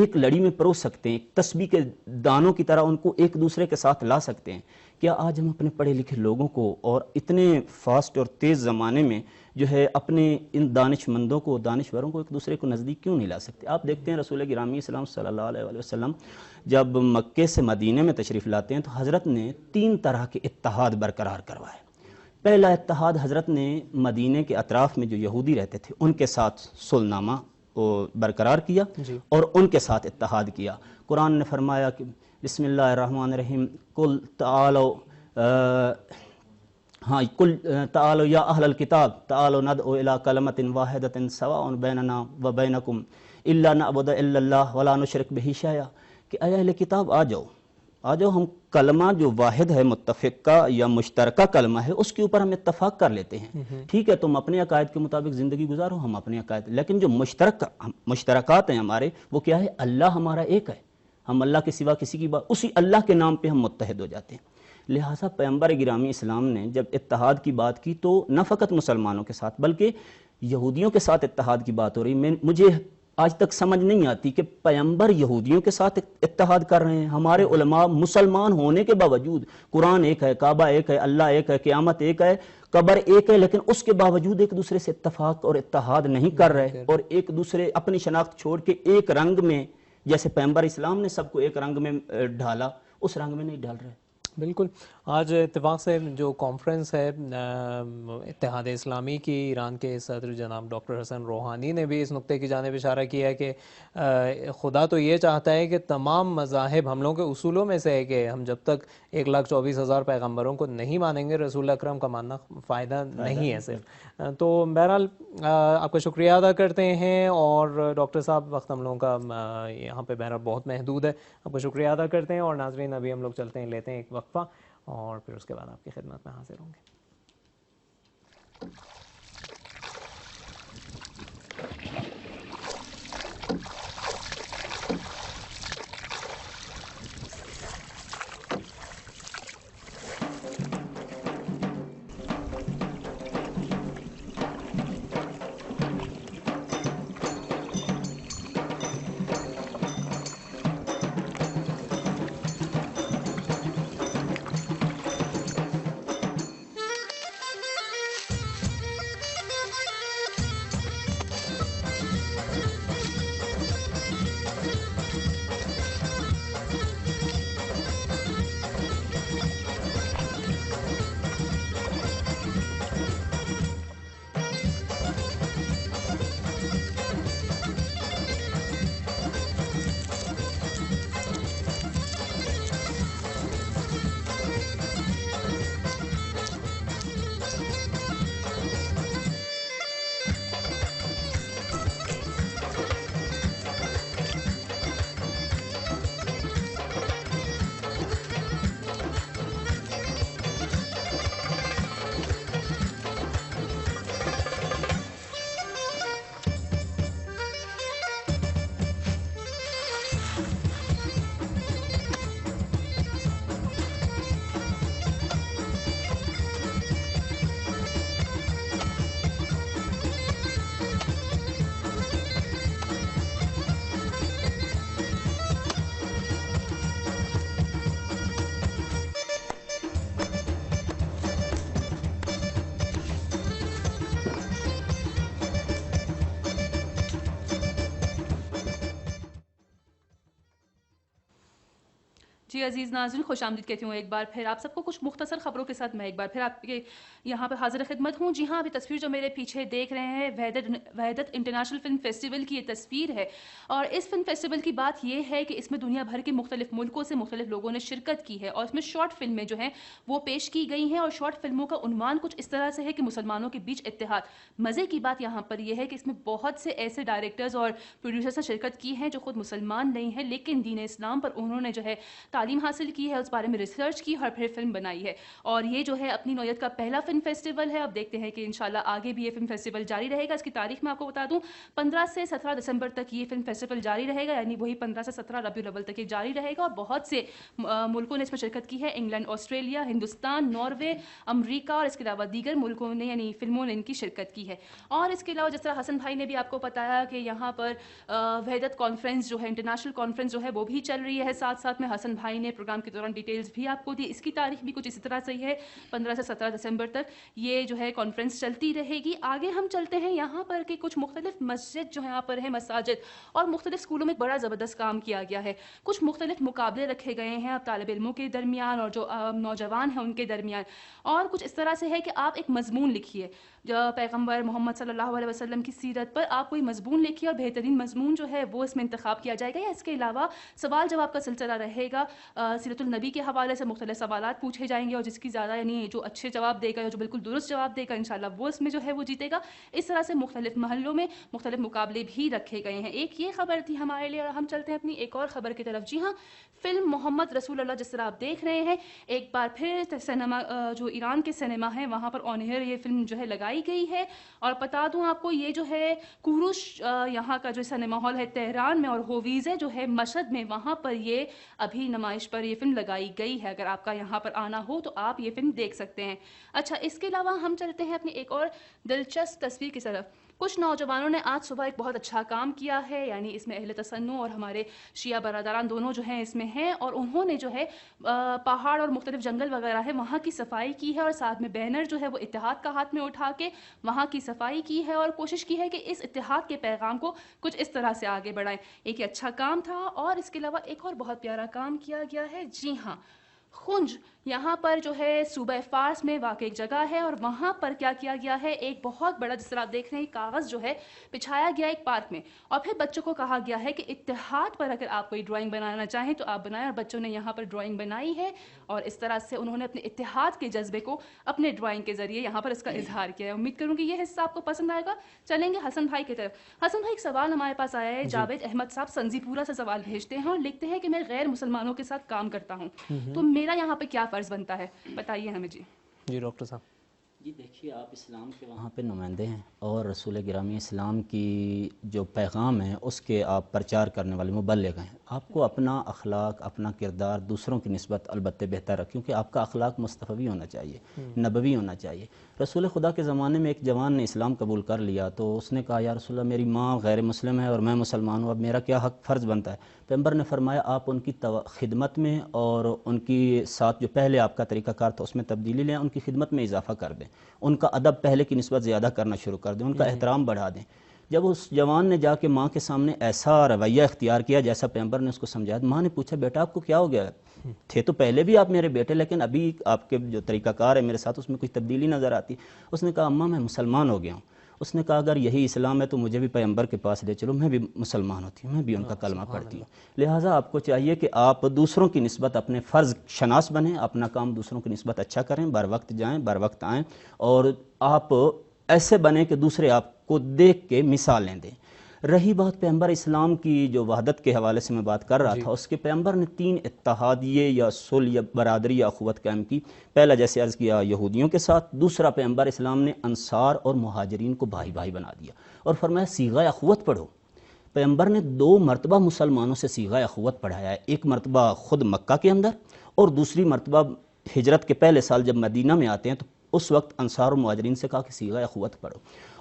ایک لڑی میں پروس سکتے ہیں، تسبیح کے دانوں کی طرح ان کو ایک دوسرے کے ساتھ لا سکتے ہیں، کیا آج ہم اپنے پڑھے لکھے لوگوں کو اور اتنے فاسٹ اور تیز زمانے میں جو ہے اپنے ان دانش مندوں کو، دانشوروں کو ایک دوسرے کو نزدیک کیوں نہیں لا سکتے؟ آپ دیکھتے ہیں رسول گرامی اسلام صلی اللہ علیہ وآلہ وسلم جب مکے سے مدینے میں تشریف لاتے ہیں تو حضرت نے 3 طرح کے اتحاد برقرار کروائے۔ پہلا اتحاد حضرت نے مدینے کے اطراف میں جو یہودی رہتے تھے ان کے ساتھ صلح نامہ برقرار کیا اور ان کے ساتھ اتحاد کیا۔ قرآن نے فرمایا کہ بسم اللہ الرحمن الرحیم قل تعالوا قل تعالوا یا اہل الکتاب تعالوا ندعو الی کلمۃ واحدۃ سواء بیننا وبینکم الا نعبد الا اللہ ولا نشرک بہ شیئا، کہ اے اہل کتاب آ جاؤ ہم کلمہ جو واحد ہے، متفقہ یا مشترکہ کلمہ ہے، اس کے اوپر ہم اتفاق کر لیتے ہیں۔ ٹھیک ہے، تم اپنے عقائد کے مطابق زندگی گزارو، ہم اپنے عقائد، لیکن جو مشترکات ہیں ہمارے، وہ کیا ہے؟ اللہ ہمارا ایک ہے، ہم اللہ کے سوا کسی کی بات، اسی اللہ کے نام پہ ہم متحد ہو جاتے ہیں۔ لہٰذا پیغمبر گرامی اسلام نے جب اتحاد کی بات کی تو نہ فقط مسلمانوں کے ساتھ بلکہ یہودیوں کے ساتھ اتحاد کی بات ہو رہی۔ مجھے آج تک سمجھ نہیں آتی کہ پیغمبر یہودیوں کے ساتھ اتحاد کر رہے ہیں، ہمارے علماء مسلمان ہونے کے باوجود، قرآن ایک ہے، کعبہ ایک ہے، اللہ ایک ہے، قیامت ایک ہے، قبر ایک ہے، لیکن اس کے باوجود ایک دوسرے سے اتفاق اور اتحاد نہیں کر رہے، اور ایک دوسرے اپنی شناخت چھوڑ کے ایک رنگ میں، جیسے پیغمبر اسلام نے سب کو ایک رنگ میں ڈھالا، اس رنگ میں نہیں ڈال رہے۔ بالکل، آج اتفاق سے جو کانفرنس ہے اتحاد اسلامی کی، ایران کے صدر جناب ڈاکٹر حسن روحانی نے بھی اس نقطے کی جانب اشارہ کیا ہے کہ خدا تو یہ چاہتا ہے کہ تمام مذاہب، ہم لوگوں کے اصولوں میں سے ہے کہ ہم جب تک 1,24,000 پیغمبروں کو نہیں مانیں گے، رسول اکرم کا ماننا فائدہ نہیں ہے صرف۔ تو بہرحال آپ کا شکریہ ادا کرتے ہیں، اور ڈاکٹر صاحب وقت ہم لوگوں کا یہاں پہ بہرحال بہت محدود ہے، آپ کا شکریہ ادا کرتے ہیں، اور ناظرین ابھی ہم لوگ چلتے ہیں، لیتے ہیں ایک وقفہ، اور پھر اس کے بعد آپ کی خدمت میں حاضر ہوں گے۔ جی عزیز ناظرین، خوش آمدید کہتی ہوں ایک بار پھر آپ سب کو کچھ مختصر خبروں کے ساتھ۔ میں ایک بار پھر آپ کے یہاں پہ حاضر خدمت ہوں۔ جی ہاں، ابھی تصویر جو میرے پیچھے دیکھ رہے ہیں وحدت انٹرنیشنل فلم فیسٹیول کی یہ تصویر ہے، اور اس فلم فیسٹیول کی بات یہ ہے کہ اس میں دنیا بھر کے مختلف ملکوں سے مختلف لوگوں نے شرکت کی ہے، اور اس میں شارٹ فلمیں جو ہیں وہ پیش کی گئی ہیں، اور شارٹ فلموں کا عنوان کچھ اس طرح سے ہے کہ مسلمانوں کے بیچ اتحاد۔ مزے کی بات یہاں پر یہ ہے کہ اس میں بہت سے ایسے ڈائریکٹرز اور پروڈیوسرز نے شرکت کی ہیں جو خود مسلمان نہیں ہیں، لیکن دین اسلام پر انہوں نے جو ہے تعلیم حاصل کی ہے, اس بارے میں ریسرچ کی اور پھر فلم بنائی ہے. اور یہ جو ہے اپنی نوعیت کا پہلا فلم فیسٹیول ہے. اب دیکھتے ہیں کہ انشاءاللہ آگے بھی یہ فلم فیسٹیول جاری رہے گا. اس کی تاریخ میں آپ کو بتا دوں 15 سے 17 دسمبر تک یہ فلم فیسٹیول جاری رہے گا, یعنی وہی 15 سے 17 ربیع الاول تک یہ جاری رہے گا. اور بہت سے ملکوں نے اس میں شرکت کی ہے, انگلینڈ, آسٹریلیا, ہندوستان, ناروے, امریکہ اور اس کے علاوہ دیگر ملکوں نے یعنی فلموں نے ان کی شرکت کی ہے. اور اس کے علاوہ جس طرح حسن بھائی نے بھی آپ کو بتایا کہ یہاں پر وحدت کانفرنس جو ہے, انٹرنیشنل کانفرنس جو ہے وہ بھی چل رہی ہے. ساتھ ساتھ میں حسن بھائی نے پروگرام کے دوران ڈیٹیلز بھی آپ کو دی. اس کی تاریخ بھی کچھ اسی طرح سے ہی ہے, 15 سے 17 دسمبر تک یہ جو ہے کانفرنس چلتی رہے گی. آگے ہم چلتے ہیں یہاں پر کہ کچھ مختلف مسجد جو یہاں پر ہیں, مساجد اور مختلف اسکولوں میں بڑا زبردست کام کیا گیا ہے. کچھ مختلف مقابلے رکھے گئے ہیں اب طالب علموں کے درمیان اور جو نوجوان ہیں ان کے درمیان. اور کچھ اس طرح سے ہے کہ آپ ایک مضمون لکھیے جو پیغمبر محمد صلی اللہ علیہ وسلم کی سیرت پر, آپ کوئی مضمون لکھیے اور بہترین مضمون جو ہے وہ اس میں انتخاب کیا جائے گا. یا اس کے علاوہ سوال جواب کا سلسلہ رہے گا, سیرت النبی کے حوالے سے مختلف سوالات پوچھے جائیں گے اور جس کی زیادہ یعنی جو اچھے جواب دے گا یا جو بالکل درست جواب دے گا انشاءاللہ وہ اس میں جو ہے وہ جیتے گا. اس طرح سے مختلف محلوں میں مختلف مقابلے بھی رکھے گئے ہیں. ایک یہ خبر تھی ہمارے لیے, اور ہم چلتے ہیں اپنی ایک اور خبر کی طرف. جی ہاں, فلم محمد رسول اللہ جس طرح آپ دیکھ رہے ہیں, ایک بار پھر سینما جو ایران کے سینما ہیں وہاں پر آن ایئر یہ فلم جو ہے لگائی گئی ہے. اور بتا دوں آپ کو یہ جو ہے کوروش یہاں کا جو سنیما ہال ہے تہران میں, اور ہوویزے جو ہے مشہد میں, وہاں پر یہ ابھی نمائش پر یہ فلم لگائی گئی ہے. اگر آپ کا یہاں پر آنا ہو تو آپ یہ فلم دیکھ سکتے ہیں. اچھا, اس کے علاوہ ہم چلتے ہیں اپنی ایک اور دلچسپ تصویر کی طرف. کچھ نوجوانوں نے آج صبح ایک بہت اچھا کام کیا ہے, یعنی اس میں اہل تسنن اور ہمارے شیعہ برادران دونوں جو ہیں اس میں ہیں, اور انہوں نے جو ہے پہاڑ اور مختلف جنگل وغیرہ ہے وہاں کی صفائی کی ہے, اور ساتھ میں بینر جو ہے وہ اتحاد کا ہاتھ میں اٹھا کے وہاں کی صفائی کی ہے اور کوشش کی ہے کہ اس اتحاد کے پیغام کو کچھ اس طرح سے آگے بڑھائیں. ایک اچھا کام تھا. اور اس کے علاوہ ایک اور بہت پیارا کام کیا گیا ہے. جی ہاں, خنج یہاں پر جو ہے صوبہ فارس میں واقع ایک جگہ ہے, اور وہاں پر کیا کیا گیا ہے, ایک بہت بڑا جس طرح آپ دیکھ رہے ہیں کاغذ جو ہے بچھایا گیا ایک پارک میں, اور پھر بچوں کو کہا گیا ہے کہ اتحاد پر اگر آپ کوئی ڈرائنگ بنانا چاہیں تو آپ بنائیں. اور بچوں نے یہاں پر ڈرائنگ بنائی ہے, اور اس طرح سے انہوں نے اپنے اتحاد کے جذبے کو اپنے ڈرائنگ کے ذریعے یہاں پر اس کا اظہار کیا ہے. امید کروں کہ یہ حصہ آپ کو پسند آئے گا. چلیں گے حسن بھائی کی طرف. حسن بھائی, ایک سوال ہمارے پاس آیا ہے. جاوید احمد صاحب سنزی پورا سے سوال بھیجتے ہیں اور لکھتے ہیں کہ میں غیر مسلمانوں کے ساتھ کام کرتا ہوں, تو میرا یہاں پہ کیا فرض بنتا ہے, بتائیے ہمیں. جی ڈاکٹر صاحب. جی دیکھیے, آپ اسلام کے وہاں پہ نمائندے ہیں اور رسول گرامی اسلام کی جو پیغام ہے اس کے آپ پرچار کرنے والے مبلغ ہیں. آپ کو اپنا اخلاق, اپنا کردار دوسروں کی نسبت البتہ بہتر رکھ, کیونکہ آپ کا اخلاق مصطفی ہونا چاہیے, نبوی ہونا چاہیے. رسول خدا کے زمانے میں ایک جوان نے اسلام قبول کر لیا تو اس نے کہا یا رسول اللہ میری ماں غیر مسلم ہے اور میں مسلمان ہوں, اب میرا کیا حق فرض بنتا ہے؟ پیغمبر نے فرمایا آپ ان کی خدمت میں اور ان کی ساتھ جو پہلے آپ کا طریقہ کار تھا اس میں تبدیلی لیں, ان کی خدمت میں اضافہ کر دیں, ان کا ادب پہلے کی نسبت زیادہ کرنا شروع کر دیں, ان کا احترام بڑھا دیں. جب اس جوان نے جا کے ماں کے سامنے ایسا رویہ اختیار کیا جیسا پیغمبر نے اس کو سمجھایا, ماں نے پوچھا بیٹا آپ کو کیا ہو گیا؟ تھے تو پہلے بھی آپ میرے بیٹے, لیکن ابھی آپ کے جو طریقہ کار ہے میرے ساتھ اس میں کوئی تبدیلی نظر آتی. اس نے کہا اماں میں مسلمان ہو گیا ہوں. اس نے کہا اگر یہی اسلام ہے تو مجھے بھی پیغمبر کے پاس لے چلو, میں بھی مسلمان ہوتی ہوں, میں بھی ان کا کلمہ پڑھتی ہوں. لہٰذا آپ کو چاہیے کہ آپ دوسروں کی نسبت اپنے فرض شناس بنیں, اپنا کام دوسروں کی نسبت اچھا کریں, بر وقت جائیں بر وقت آئیں, اور آپ ایسے بنیں کہ دوسرے آپ کو دیکھ کے مثالیں دیں. رہی بات پیغمبر اسلام کی جو وحدت کے حوالے سے میں بات کر رہا تھا, اس کے پیغمبر نے 3 اتحادیے یا صلح یا برادری یا اخوت قائم کی. پہلا جیسے عرض کیا یہودیوں کے ساتھ, دوسرا پیغمبر اسلام نے انصار اور مہاجرین کو بھائی بھائی بنا دیا اور فرمایا صیغہ اخوت پڑھو. پیغمبر نے 2 مرتبہ مسلمانوں سے صیغہ اخوت پڑھایا ہے, ایک مرتبہ خود مکہ کے اندر اور دوسری مرتبہ ہجرت کے پہلے سال جب مدینہ میں آتے ہیں تو اس وقت انصار اور مہاجرین سے کہا کہ صیغہ اخوت پڑھو.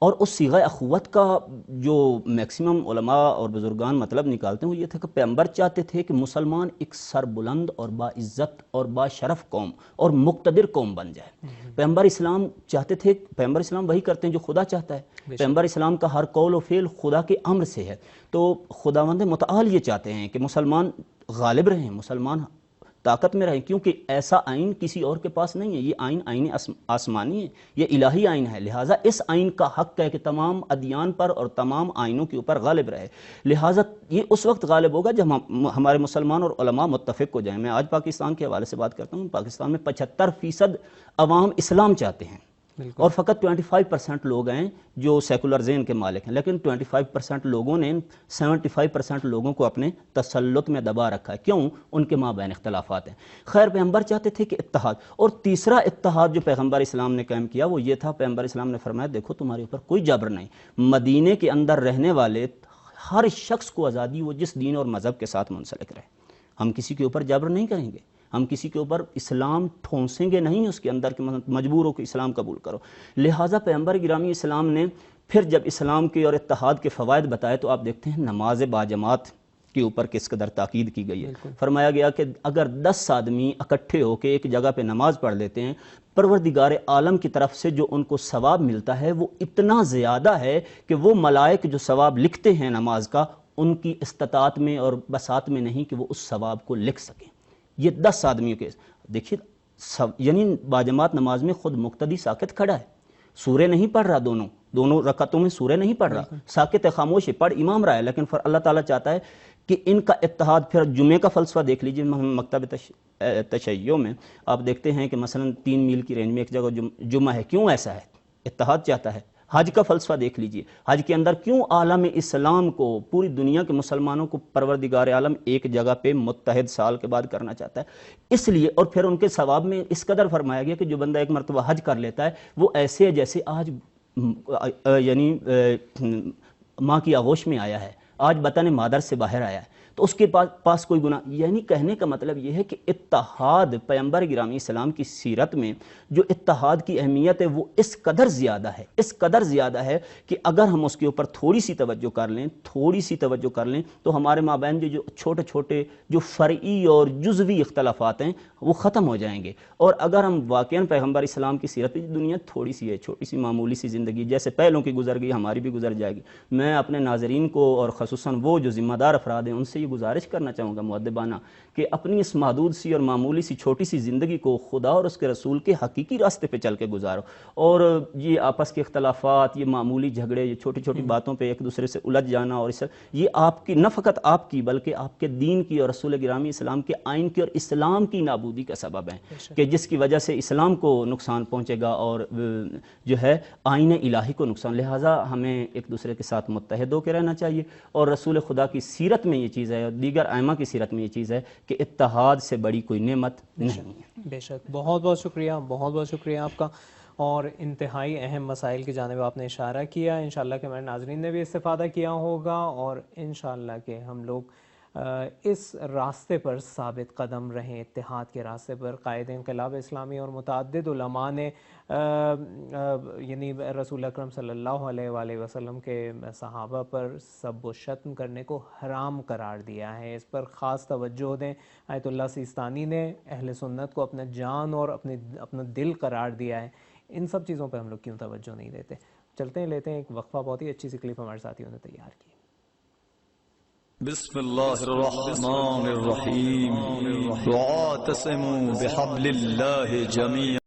اور اس صیغہ اخوت کا جو میکسیمم علماء اور بزرگان مطلب نکالتے ہیں وہ یہ تھا کہ پیغمبر چاہتے تھے کہ مسلمان ایک سربلند اور باعزت اور باشرف قوم اور مقتدر قوم بن جائے. پیغمبر اسلام چاہتے تھے, پیغمبر اسلام وہی کرتے ہیں جو خدا چاہتا ہے. پیغمبر اسلام کا ہر قول و فعل خدا کے امر سے ہے. تو خداوند متعال یہ چاہتے ہیں کہ مسلمان غالب رہیں, مسلمان طاقت میں رہیں, کیونکہ ایسا آئین کسی اور کے پاس نہیں ہے. یہ آئین آسمانی ہے, یہ الہی آئین ہے. لہٰذا اس آئین کا حق ہے کہ تمام ادیان پر اور تمام آئینوں کے اوپر غالب رہے. لہٰذا یہ اس وقت غالب ہوگا جب ہمارے مسلمان اور علماء متفق ہو جائیں. میں آج پاکستان کے حوالے سے بات کرتا ہوں, پاکستان میں 75% عوام اسلام چاہتے ہیں, اور فقط 25% لوگ ہیں جو سیکولر ذہن کے مالک ہیں، لیکن 25% لوگوں نے 75% لوگوں کو اپنے تسلط میں دبا رکھا ہے. کیوں؟ ان کے مابین اختلافات ہیں. خیر پیغمبر چاہتے تھے کہ اتحاد، اور تیسرا اتحاد جو پیغمبر اسلام نے قائم کیا وہ یہ تھا، پیغمبر اسلام نے فرمایا دیکھو تمہارے اوپر کوئی جبر نہیں، مدینے کے اندر رہنے والے ہر شخص کو آزادی، وہ جس دین اور مذہب کے ساتھ منسلک رہے. ہم کسی کے اوپر جبر نہیں کریں گے، ہم کسی کے اوپر اسلام ٹھونسیں گے نہیں، اس کے اندر کہ مجبور ہو کہ اسلام قبول کرو. لہٰذا پیغمبر گرامی اسلام نے پھر جب اسلام کے اور اتحاد کے فوائد بتائے تو آپ دیکھتے ہیں نماز باجماعت کے اوپر کس قدر تاکید کی گئی ہے. فرمایا گیا کہ اگر 10 آدمی اکٹھے ہو کے ایک جگہ پہ نماز پڑھ لیتے ہیں، پروردگار عالم کی طرف سے جو ان کو ثواب ملتا ہے وہ اتنا زیادہ ہے کہ وہ ملائک جو ثواب لکھتے ہیں نماز کا، ان کی استطاعت میں اور بساط میں نہیں کہ وہ اس ثواب کو لکھ سکیں. یہ 10 آدمیوں کے دیکھیے، یعنی باجماعت نماز میں خود مقتدی ساکت کھڑا ہے، سورہ نہیں پڑھ رہا، دونوں رکعتوں میں سورہ نہیں پڑھ رہا، ساکت خاموش ہے، پڑھ امام رہا ہے، لیکن پھر اللہ تعالیٰ چاہتا ہے کہ ان کا اتحاد. پھر جمعے کا فلسفہ دیکھ لیجیے، مکتب تشیع میں آپ دیکھتے ہیں کہ مثلا 3 میل کی رینج میں ایک جگہ جمعہ ہے. کیوں ایسا ہے؟ اتحاد چاہتا ہے. حج کا فلسفہ دیکھ لیجئے، حج کے اندر کیوں عالم اسلام کو، پوری دنیا کے مسلمانوں کو پروردگار عالم ایک جگہ پہ متحد سال کے بعد کرنا چاہتا ہے؟ اس لیے. اور پھر ان کے ثواب میں اس قدر فرمایا گیا کہ جو بندہ ایک مرتبہ حج کر لیتا ہے وہ ایسے ہے جیسے آج یعنی ماں کی آغوش میں آیا ہے، آج بطن مادر سے باہر آیا ہے، تو اس کے پاس کوئی گناہ. یعنی کہنے کا مطلب یہ ہے کہ اتحاد پیغمبر گرامی اسلام کی سیرت میں جو اتحاد کی اہمیت ہے وہ اس قدر زیادہ ہے، اس قدر زیادہ ہے کہ اگر ہم اس کے اوپر تھوڑی سی توجہ کر لیں تو ہمارے مابین جو چھوٹے چھوٹے جو فرعی اور جزوی اختلافات ہیں وہ ختم ہو جائیں گے. اور اگر ہم واقعاً پیغمبر اسلام کی سیرت میں، دنیا تھوڑی سی ہے، چھوٹی سی معمولی سی زندگی، جیسے پہلوں کی گزر گئی ہماری بھی گزر جائے گی. میں اپنے ناظرین کو اور خصوصاً وہ جو ذمہ دار افراد ہیں ان سے یہ گزارش کرنا چاہوں گا مؤدبانہ کہ اپنی اس محدود سی اور معمولی سی چھوٹی سی زندگی کو خدا اور اس کے رسول کے حقیقی راستے پہ چل کے گزارو. اور یہ آپس کے اختلافات، یہ معمولی جھگڑے، یہ چھوٹی چھوٹی باتوں پہ ایک دوسرے سے الجھ جانا، اور یہ آپ کی، نہ فقط آپ کی بلکہ آپ کے دین کی اور رسول گرامی اسلام کے آئین کی اور اسلام کی نابودی کا سبب ہے، کہ جس کی وجہ سے اسلام کو نقصان پہنچے گا اور جو ہے آئین الہی کو نقصان. لہٰذا ہمیں ایک دوسرے کے ساتھ متحد ہو کے رہنا چاہیے. اور رسول خدا کی سیرت میں یہ چیز ہے، اور دیگر ائمہ کی سیرت میں یہ چیز ہے کہ اتحاد سے بڑی کوئی نعمت نہیں ہے. بے شک. بہت بہت شکریہ، بہت بہت شکریہ آپ کا. اور انتہائی اہم مسائل کی جانب آپ نے اشارہ کیا. انشاءاللہ کہ ہمارے ناظرین نے بھی استفادہ کیا ہوگا، اور انشاءاللہ کہ ہم لوگ اس راستے پر ثابت قدم رہیں، اتحاد کے راستے پر. قائد انقلاب اسلامی اور متعدد علماء نے یعنی رسول اکرم صلی اللہ علیہ وآلہ وسلم کے صحابہ پر سب و شتم کرنے کو حرام قرار دیا ہے. اس پر خاص توجہ دیں. آیت اللہ سیستانی نے اہل سنت کو اپنا جان اور اپنا دل قرار دیا ہے. ان سب چیزوں پہ ہم لوگ کیوں توجہ نہیں دیتے؟ چلتے ہیں، لیتے ہیں ایک وقفہ. بہت ہی اچھی سی کلپ ہمارے ساتھیوں نے تیار کی. بسم اللہ الرحمن الرحیم. واعتصموا بحبل اللہ جميعا